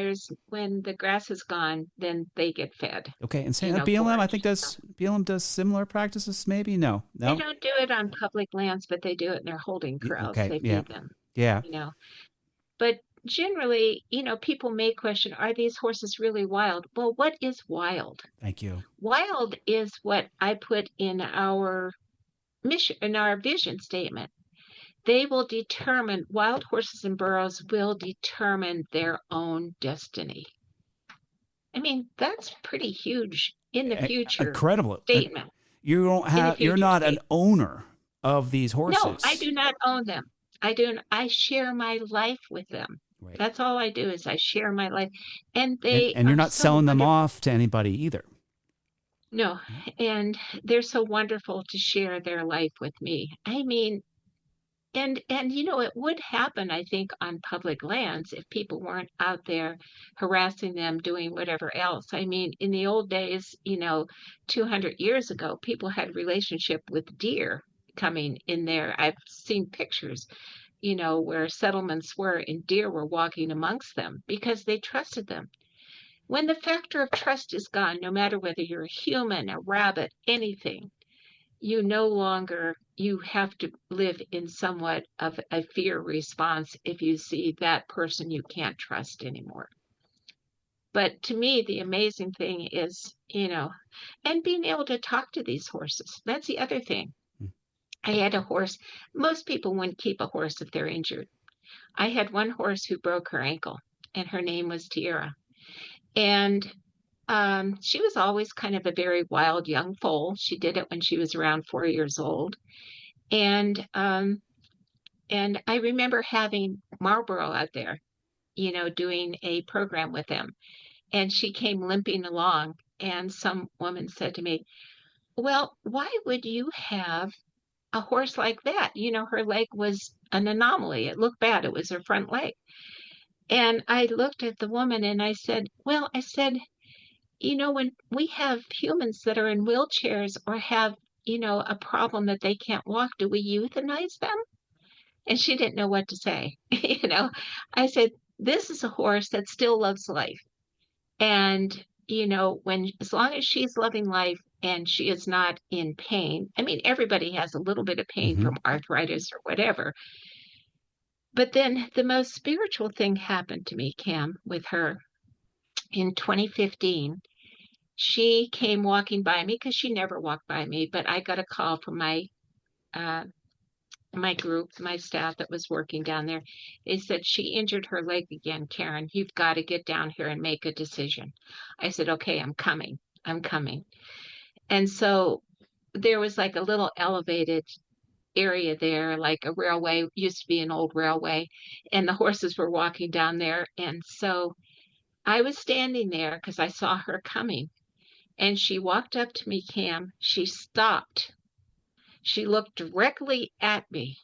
the grass is gone, then they get fed, Okay, and say BLM, I think forage. does BLM does similar practices. Maybe no, They no. don't do it on public lands, but they do it in their holding corrals. Okay, They yeah, feed them, yeah. you know. But generally, people may question, are these horses really wild? Well, what is wild? Thank you. Wild is what I put in our mission, in our vision statement. Wild horses and burros will determine their own destiny. I mean, that's pretty huge in the future Incredible. statement. In the You're future not an statement. owner of these No, I horses, do not own them. I share my life with them. right? That's all I do is I share my life. And And they you're are not so selling them wonderful. off to anybody either. No, Yeah. and they're so wonderful to share their life with me. I mean, and it would happen, I think, on public lands if people weren't out there harassing them, doing whatever else. I mean, in the old days, 200 years ago, people had relationship with deer coming in there. I've seen pictures, where settlements were and deer were walking amongst them because they trusted them. When the factor of trust is gone, no matter whether you're a human, a rabbit, anything, you have to live in somewhat of a fear response if you see that person you can't trust anymore. But to me, the amazing thing is, and being able to talk to these horses. That's the other thing. I had a horse. Most people wouldn't keep a horse if they're injured. I had one horse who broke her ankle, and her name was Tierra. And she was always kind of a very wild young foal. She did it when she was around 4 years old. And I remember having Marlboro out there, doing a program with them. And she came limping along, and some woman said to me, "Well, why would you have a horse like that?" Her leg was an anomaly. It looked bad. It was her front leg. And I looked at the woman and I said, "Well, I said, when we have humans that are in wheelchairs or have, a problem that they can't walk, do we euthanize them?" And she didn't know what to say. I said, "This is a horse that still loves life. And, as long as she's loving life and she is not in pain, I mean, everybody has a little bit of pain Mm-hmm. from arthritis or whatever. But then the most spiritual thing happened to me, Cam, with her in 2015. She came walking by me because she never walked by me, but I got a call from uh, my group, my staff that was working down there. They said, "She injured her leg again, Karen. You've got to get down here and make a decision." I said, "Okay, I'm coming. I'm coming." And so there was like a little elevated area there, like a railway, used to be an old railway, and the horses were walking down there. And so I was standing there because I saw her coming, and she walked up to me, Cam. She stopped. She looked directly at me.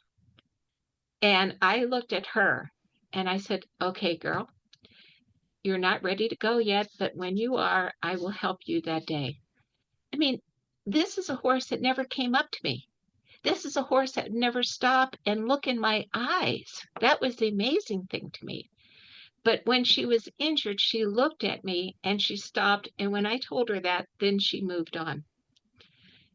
And I looked at her and I said, "Okay, girl, you're not ready to go yet, but when you are, I will help you that day." I mean, this is a horse that never came up to me. This is a horse that never stopped and look in my eyes. That was the amazing thing to me. But when she was injured, she looked at me and she stopped. And when I told her that, then she moved on,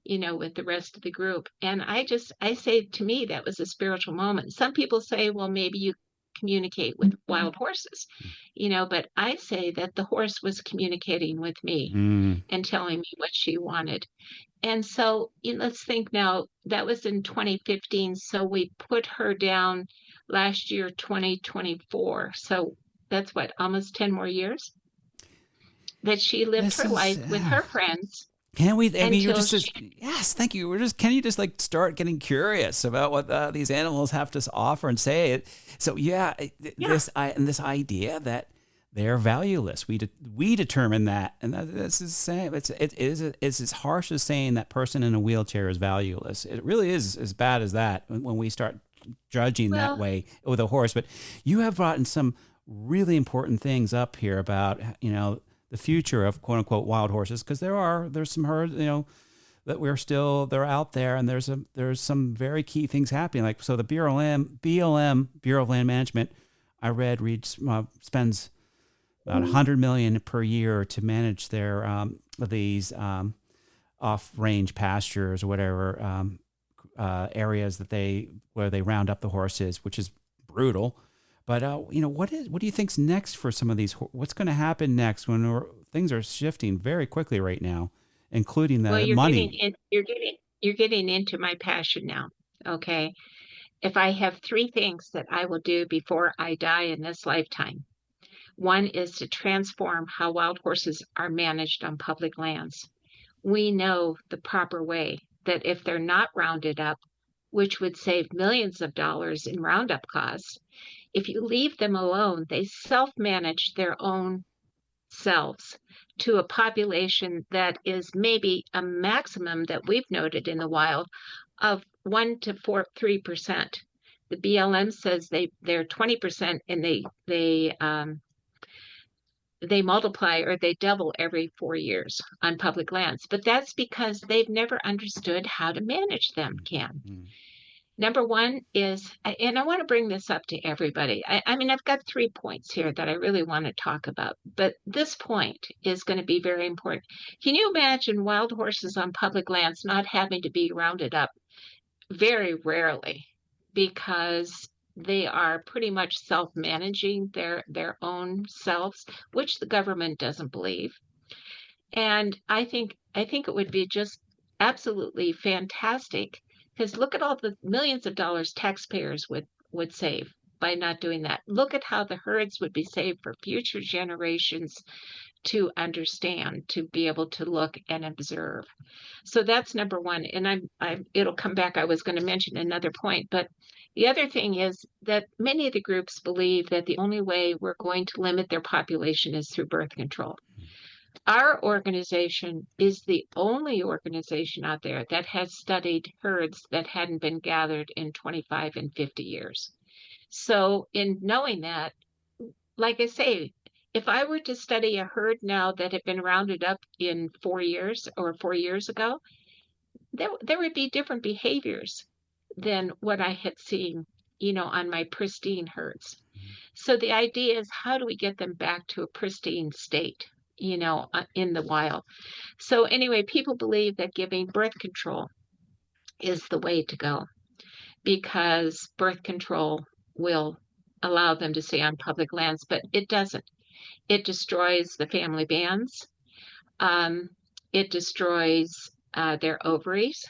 with the rest of the group. And I say to me, that was a spiritual moment. Some people say, well, maybe you communicate with wild horses, but I say that the horse was communicating with me Mm. and telling me what she wanted. And so let's think now, that was in 2015. So we put her down last year, 2024. So that's what, almost 10 more years that she lived This her is life with her friends Can we? I mean, you're until just she, yes. Thank you. Can you just like start getting curious about what these animals have to offer and say? So yeah, yeah. this idea that they're valueless. We determine that, and that's the same. It's as harsh as saying that person in a wheelchair is valueless. It really is as bad as that when we start judging that Well, way with a horse. But you have brought in some really important things up here about the future of quote unquote wild horses, because there's some herds that they're out there, and there's some very key things happening, like so the BLM Bureau of Land Management, I read spends about 100 million per year to manage their these off range pastures or whatever, areas where they round up the horses, which is brutal. But what do you think's next for some of these? What's going to happen next when things are shifting very quickly right now, including well, the money? you're getting into my passion now. Okay. If I have three things that I will do before I die in this lifetime, one is to transform how wild horses are managed on public lands. We know the proper way that if they're not rounded up, which would save millions of dollars in roundup costs, if you leave them alone, they self manage their own selves to a population that is maybe a maximum that we've noted in the wild of 1 to 3%. The BLM says they're 20% and they multiply or they double every 4 years on public lands. But that's because they've never understood how to manage them, Cam. Mm-hmm. Number one is, and I want to bring this up to everybody. I mean, I've got 3 points here that I really want to talk about, but this point is going to be very important. Can you imagine wild horses on public lands not having to be rounded up very rarely because they are pretty much self-managing their own selves, which the government doesn't believe. And I think it would be just absolutely fantastic because look at all the millions of dollars taxpayers would save by not doing that. Look at how the herds would be saved for future generations to understand, to be able to look and observe. So that's number one. And it'll come back. I was going to mention another point, but the other thing is that many of the groups believe that the only way we're going to limit their population is through birth control. Our organization is the only organization out there that has studied herds that hadn't been gathered in 25 and 50 years. So, in knowing that, like I say, if I were to study a herd now that had been rounded up in 4 years or 4 years ago, there would be different behaviors than what I had seen, on my pristine herds. So the idea is how do we get them back to a pristine state, in the wild? So anyway, people believe that giving birth control is the way to go because birth control will allow them to stay on public lands, but it doesn't. It destroys the family bands. Um, it destroys their ovaries.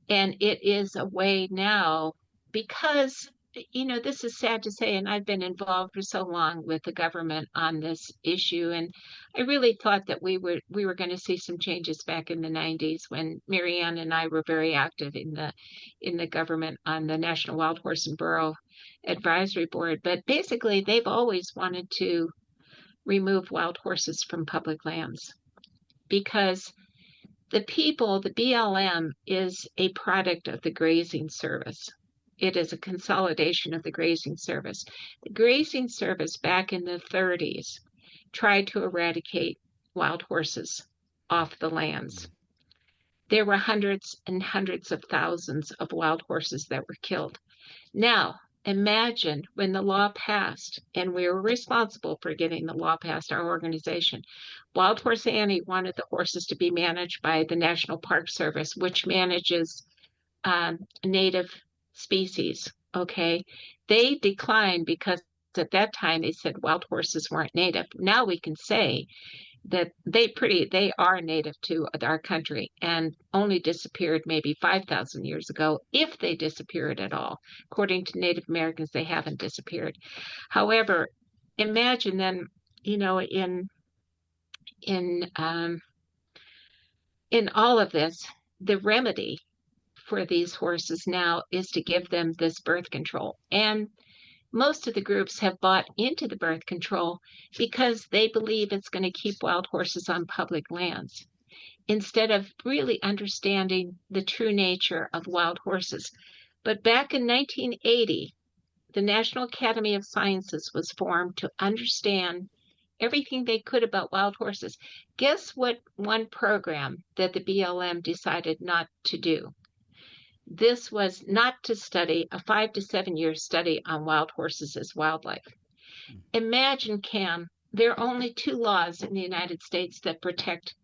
And it is a way now because, this is sad to say, and I've been involved for so long with the government on this issue. And I really thought that we were going to see some changes back in the 90s when Marianne and I were very active in the government on the National Wild Horse and Burro Advisory Board. But basically, they've always wanted to remove wild horses from public lands because the BLM is a product of the grazing service. It is a consolidation of the grazing service. The grazing service back in the 30s tried to eradicate wild horses off the lands. There were hundreds and hundreds of thousands of wild horses that were killed. Now, imagine when the law passed, and we were responsible for getting the law passed, our organization. Wild Horse Annie wanted the horses to be managed by the National Park Service, which manages native species. Okay. They declined because at that time they said wild horses weren't native. Now we can say that they are native to our country and only disappeared maybe 5,000 years ago, if they disappeared at all. According to Native Americans, they haven't disappeared. However, imagine then, in in um, in all of this, the remedy for these horses now is to give them this birth control. And most of the groups have bought into the birth control because they believe it's going to keep wild horses on public lands instead of really understanding the true nature of wild horses. But back in 1980, the National Academy of Sciences was formed to understand everything they could about wild horses. Guess what one program that the BLM decided not to do? This was not to study a 5 to 7 year study on wild horses as wildlife. Imagine, Cam, there are only two laws in the United States that protect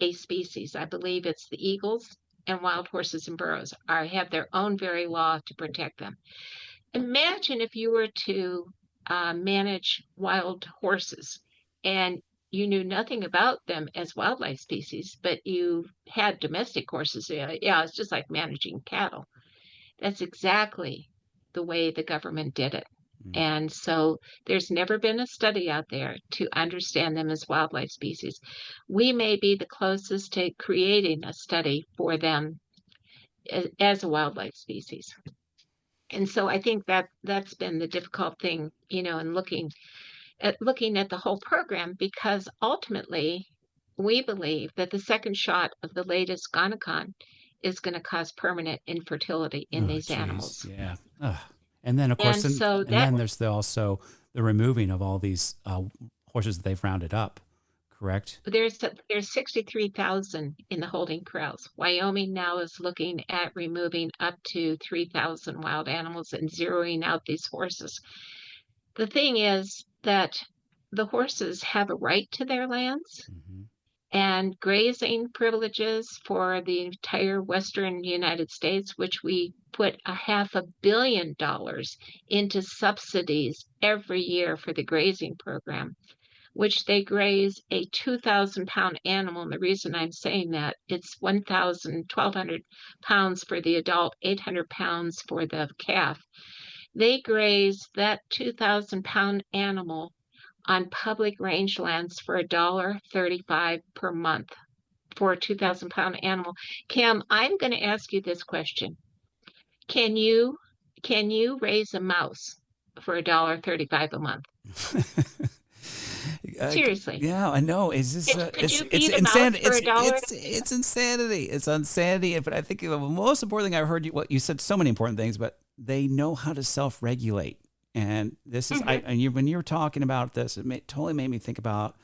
a species. I believe it's the eagles and wild horses and burros have their own very law to protect them. Imagine if you were to manage wild horses and you knew nothing about them as wildlife species, but you had domestic horses. Yeah, it's just like managing cattle. That's exactly the way the government did it. And so there's never been a study out there to understand them as wildlife species. We may be the closest to creating a study for them as a wildlife species. And so I think that that's been the difficult thing, in looking at looking at the whole program, because ultimately we believe that the second shot of the latest Gonacon is going to cause permanent infertility in Oh, these geez. animals. Yeah. Ugh. And then, of course, And so and that then there's also the removing of all these horses that they've rounded up, correct? there's 63,000 in the holding corrals. Wyoming now is looking at removing up to 3,000 wild animals and zeroing out these horses. The thing is that the horses have a right to their lands, Hmm. and grazing privileges for the entire western United States, which we put a $500 million into subsidies every year for the grazing program, which they graze a 2,000-pound animal. And the reason I'm saying that, it's 1,200 pounds for the adult, 800 pounds for the calf. They graze that 2,000-pound animal on public rangelands for $1.35 per month for a 2,000-pound animal. Cam, I'm going to ask you this question. Can you can you raise a mouse for $1.35 a month? uh, Seriously. yeah, I know. Is this Could you it's feed a mouse insanity? for a dollar? It's insanity. It's insanity. But I think the most important thing I've heard what you said so many important things, but they know how to self-regulate. And this is Mm-hmm. when you were talking about this, totally made me think about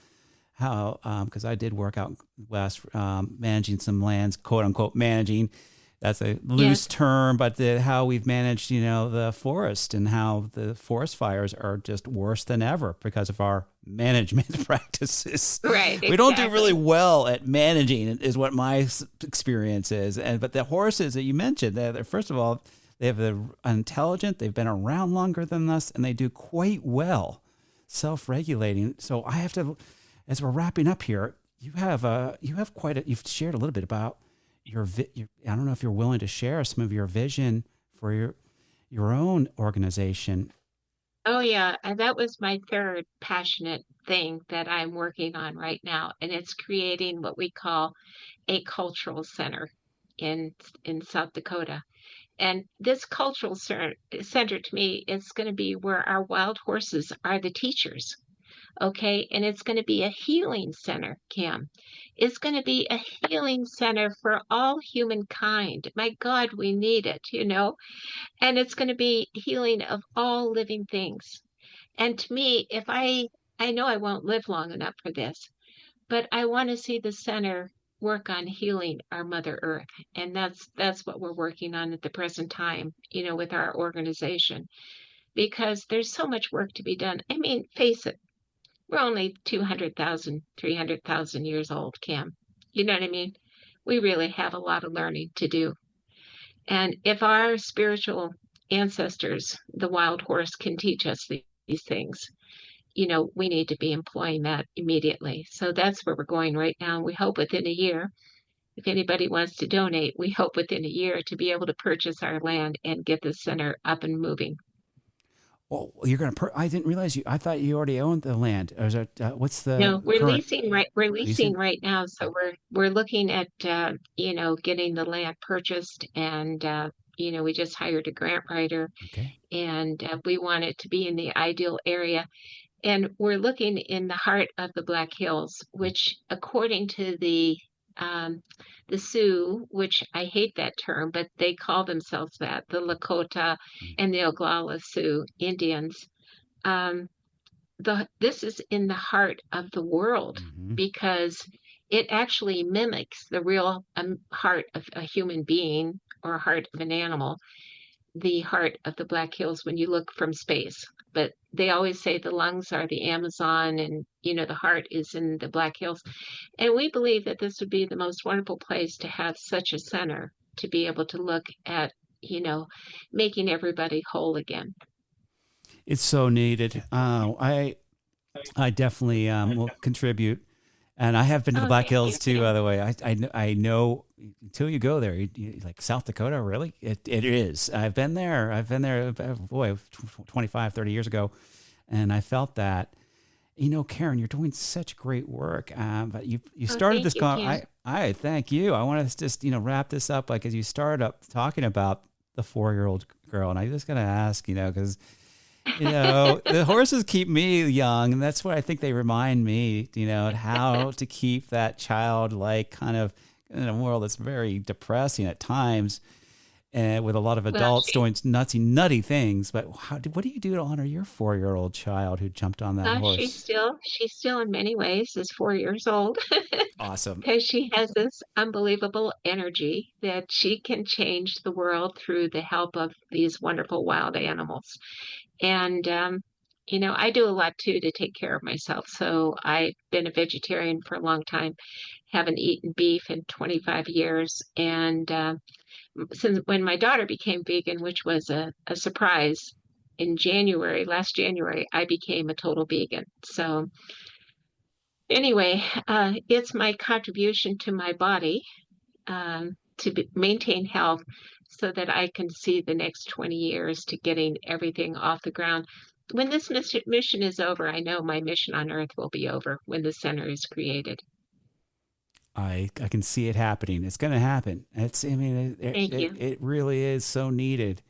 how because I did work out west managing some lands, quote unquote managing. That's a loose Yes. term, but how we've managed, the forest and how the forest fires are just worse than ever because of our management practices. Right, We don't do really exactly. well at managing, is what my experience is. But the horses that you mentioned, they're first of all, they have the intelligent. They've been around longer than us, and they do quite well self-regulating. So I have to, as we're wrapping up here, you've shared a little bit about I don't know if you're willing to share some of your vision for your own organization. Oh yeah, and that was my third passionate thing that I'm working on right now, and it's creating what we call a cultural center in South Dakota. And this center to me is going to be where our wild horses are the teachers. Okay. And it's going to be a healing center, Cam. It's going to be a healing center for all humankind. My God, we need it, you know? And it's going to be healing of all living things. And to me, I know I won't live long enough for this, but I want to see the center work on healing our Mother Earth. And that's what we're working on at the present time, with our organization, because there's so much work to be done. I mean, face it, we're only 200,000, 300,000 years old, Cam. You know what I mean? We really have a lot of learning to do. And if our spiritual ancestors, the wild horse, can teach us these things, we need to be employing that immediately. So that's where we're going right now. We hope within a year, if anybody wants to donate, we hope within a year to be able to purchase our land and get the center up and moving. Well, you're going to. I didn't realize you. I thought you already owned the land. Or is it, what's the No, we're current leasing right we're leasing leasing? right now, so we're looking at getting the land purchased, and we just hired a grant writer, Okay. and we want it to be in the ideal area. And we're looking in the heart of the Black Hills, which according to um, the Sioux, which I hate that term, but they call themselves that, the Lakota and the Oglala Sioux Indians. Um, this is in the heart of the world, Mm-hmm. because it actually mimics the real heart of a human being or heart of an animal, the heart of the Black Hills when you look from space. But they always say the lungs are the Amazon, and the heart is in the Black Hills. And we believe that this would be the most wonderful place to have such a center, to be able to look at, you know, making everybody whole again. It's so needed. I definitely will contribute. And I have been to the Oh, Black thank Hills you, too, by Kim. the way. I know until you go there, like South Dakota, really? It is. I've been there. Boy, 25, 30 years ago. And I felt that, Karen, you're doing such great work. But you Oh, started thank this you, call. Kim. I thank you. I want to just, wrap this up. Like as you started up talking about the 4-year-old girl. And I just got to ask, because The horses keep me young, and that's what I think they remind me, how to keep that childlike kind of in a world that's very depressing at times, and with a lot of Well, adults doing nutty things. But what do you do to honor your 4-year-old child who jumped on that horse? she's still in many ways is 4 years old Awesome. because she has this unbelievable energy that she can change the world through the help of these wonderful wild animals. And, I do a lot too to take care of myself. So I've been a vegetarian for a long time, haven't eaten beef in 25 years. And since when my daughter became vegan, which was a surprise in last January, I became a total vegan. So anyway, it's my contribution to my body maintain health so that I can see the next 20 years to getting everything off the ground. When this mission is over, I know my mission on Earth will be over when the center is created. I can see it happening. It's going to happen. I mean, Thank you. it really is so needed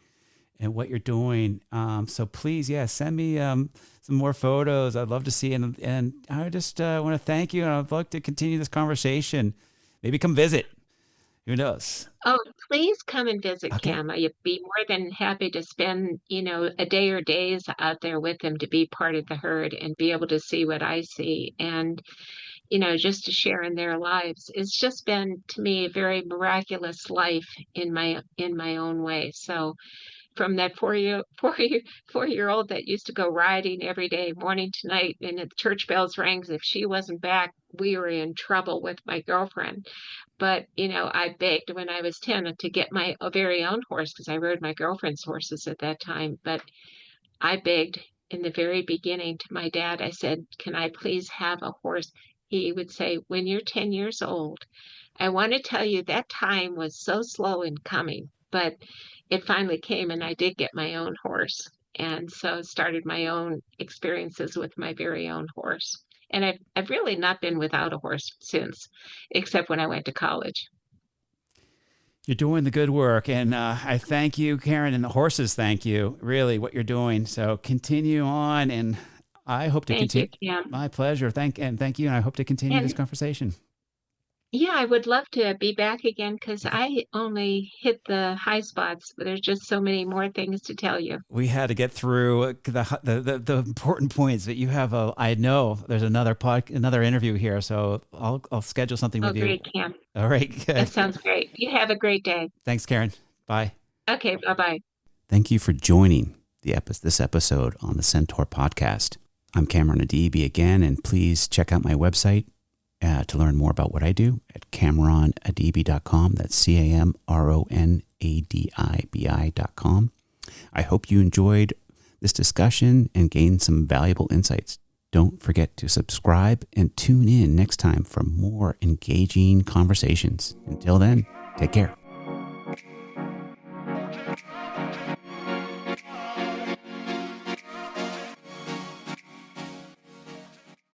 and what you're doing. So please, yeah, send me some more photos. I'd love to see. And I just want to thank you. And I'd like to continue this conversation. Maybe come visit. Who knows? Oh, please come and visit Okay. Cam. I'd be more than happy to spend, a day or days out there with them to be part of the herd and be able to see what I see. And just to share in their lives. It's just been to me a very miraculous life in my own way. So from that 4-year old that used to go riding every day, morning to night, and if the church bells rang, if she wasn't back, we were in trouble with my girlfriend. But I begged when I was 10 to get my very own horse because I rode my girlfriend's horses at that time. But I begged in the very beginning to my dad. I said, "Can I please have a horse?" He would say, "When you're 10 years old." I want to tell you that time was so slow in coming, but it finally came and I did get my own horse. And so started my own experiences with my very own horse. And I've really not been without a horse since, except when I went to college. You're doing the good work, and I thank you, Karen, and the horses thank you. Really, what you're doing. So continue on, and I hope to Thank you, continue. Cam. My pleasure. Thank you, and I hope to continue this And conversation. yeah, I would love to be back again because I only hit the high spots, but there's just so many more things to tell you. We had to get through the important points. But you have a. I know there's another interview here, so I'll schedule something Oh, with you. great, Cam. All right, That good. sounds great. You have a great day. Thanks, Karen. Bye. Okay, bye-bye. Thank you for joining this episode on the Centaur Podcast. I'm Cameron Adibi again, and please check out my website to learn more about what I do at CameronAdibi.com. That's CameronAdibi.com. I hope you enjoyed this discussion and gained some valuable insights. Don't forget to subscribe and tune in next time for more engaging conversations. Until then, take care.